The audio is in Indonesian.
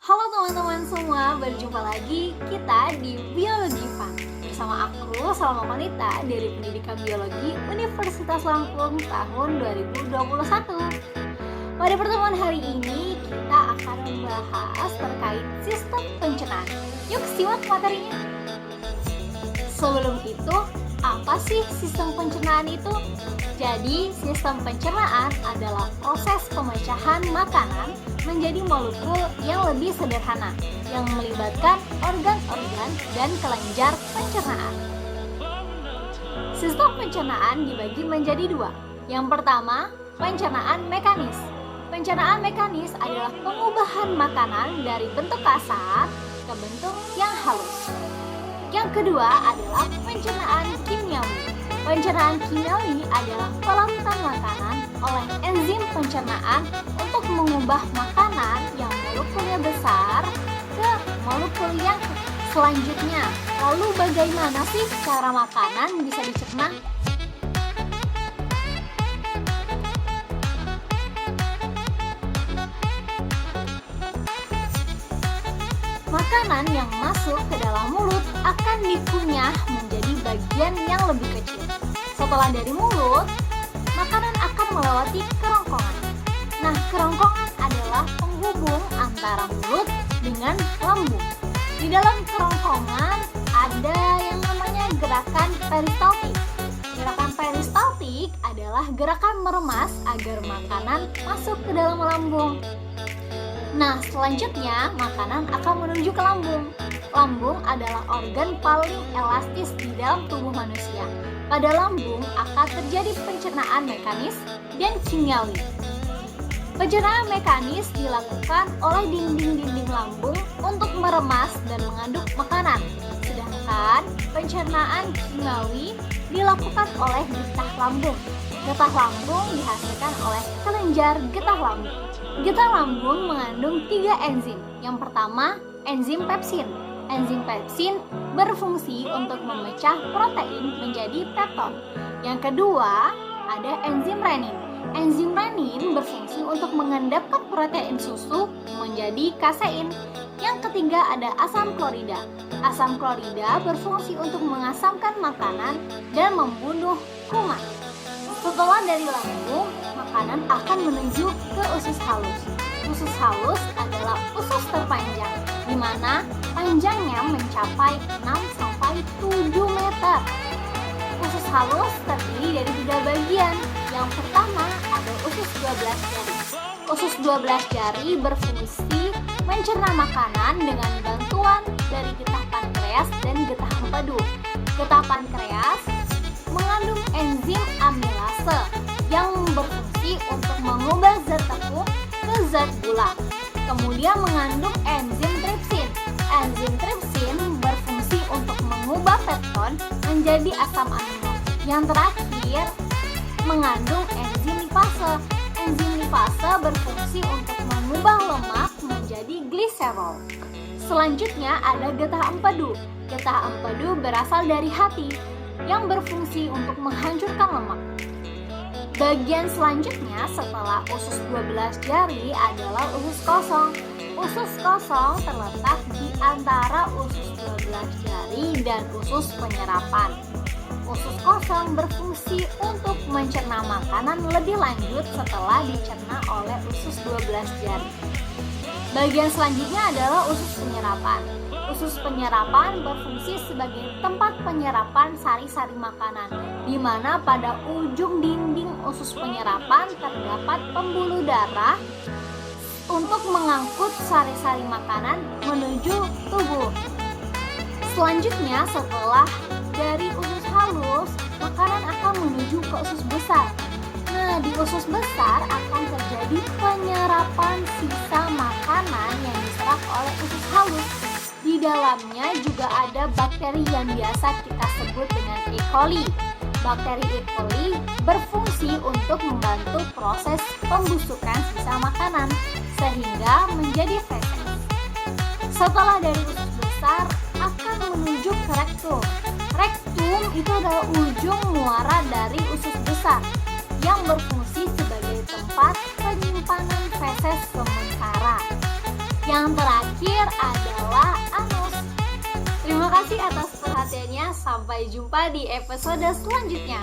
Halo teman-teman semua, berjumpa lagi kita di Biologi Fun. Bersama aku, Salma Konita dari Pendidikan Biologi Universitas Lampung tahun 2021. Pada pertemuan hari ini, kita akan membahas terkait sistem pencernaan. Yuk simak materinya. Sebelum itu, apa sih sistem pencernaan itu? Jadi, sistem pencernaan adalah proses pemecahan makanan menjadi molekul yang lebih sederhana, yang melibatkan organ-organ dan kelenjar pencernaan. Sistem pencernaan dibagi menjadi dua. Yang pertama, pencernaan mekanis. Pencernaan mekanis adalah pengubahan makanan dari bentuk kasar ke bentuk yang halus. Yang kedua adalah pencernaan kimiawi. Pencernaan kimiawi adalah pelarutan makanan oleh enzim pencernaan untuk mengubah makanan yang molekulnya besar ke molekul yang selanjutnya. Lalu bagaimana sih cara makanan bisa dicerna? Makanan yang masuk ke dalam mulut akan dikunyah menjadi bagian yang lebih kecil. Setelah dari mulut, makanan akan melewati kerongkongan. Nah, kerongkongan adalah penghubung antara mulut dengan lambung. Di dalam kerongkongan ada yang namanya gerakan peristaltik. Gerakan peristaltik adalah gerakan meremas agar makanan masuk ke dalam lambung. Nah, selanjutnya makanan akan menuju ke lambung. Lambung adalah organ paling elastis di dalam tubuh manusia. Pada lambung akan terjadi pencernaan mekanis dan kimiawi. Pencernaan mekanis dilakukan oleh dinding-dinding lambung untuk meremas dan mengaduk makanan. Sedangkan pencernaan kimiawi dilakukan oleh getah lambung. Getah lambung dihasilkan oleh kelenjar getah lambung. Getah lambung mengandung 3 enzim. Yang pertama, enzim pepsin. Enzim pepsin berfungsi untuk memecah protein menjadi pepton. Yang kedua, ada enzim renin. Enzim renin berfungsi untuk mengendapkan protein susu menjadi kasein. Yang ketiga ada asam klorida. Asam klorida berfungsi untuk mengasamkan makanan dan membunuh kuman. Setelah dari lambung, makanan akan menuju ke usus halus. Usus halus adalah usus terpanjang, di mana panjangnya mencapai 6-7 meter. Usus halus terdiri dari 3 bagian. Yang pertama ada usus 12 jari. Usus 12 jari berfungsi mencerna makanan dengan bantuan dari getah pankreas dan getah empedu. Getah pankreas mengandung enzim amilase yang berfungsi untuk mengubah zat tepung ke zat gula. Kemudian mengandung enzim tripsin. Enzim tripsin berfungsi untuk mengubah pepton menjadi asam amino. Yang terakhir mengandung enzim lipase. Enzim lipase berfungsi untuk mengubah lemak menjadi gliserol. Selanjutnya ada getah empedu. Getah empedu berasal dari hati yang berfungsi untuk menghancurkan lemak. Bagian selanjutnya setelah usus 12 jari adalah usus kosong. Usus kosong terletak di antara usus 12 jari dan usus penyerapan. Usus kosong berfungsi untuk mencerna makanan lebih lanjut setelah dicerna oleh usus 12 jari. Bagian selanjutnya adalah usus penyerapan. Usus penyerapan berfungsi sebagai tempat penyerapan sari-sari makanan, di mana pada ujung dinding usus penyerapan terdapat pembuluh darah untuk mengangkut sari-sari makanan menuju tubuh. Selanjutnya, setelah dari usus halus, makanan akan menuju ke usus besar. Nah, di usus besar akan terjadi penyerapan sisa makanan yang diserap oleh usus halus. Di dalamnya juga ada bakteri yang biasa kita sebut dengan E. coli. Bakteri E. coli berfungsi untuk membantu proses pembusukan sisa makanan sehingga menjadi feses. Setelah dari usus besar akan menuju ke rektum. Rektum itu adalah ujung muara dari usus besar yang berfungsi sebagai tempat penyimpanan feses sementara. Yang terakhir adalah anus. Terima kasih atas perhatiannya. Sampai jumpa di episode selanjutnya.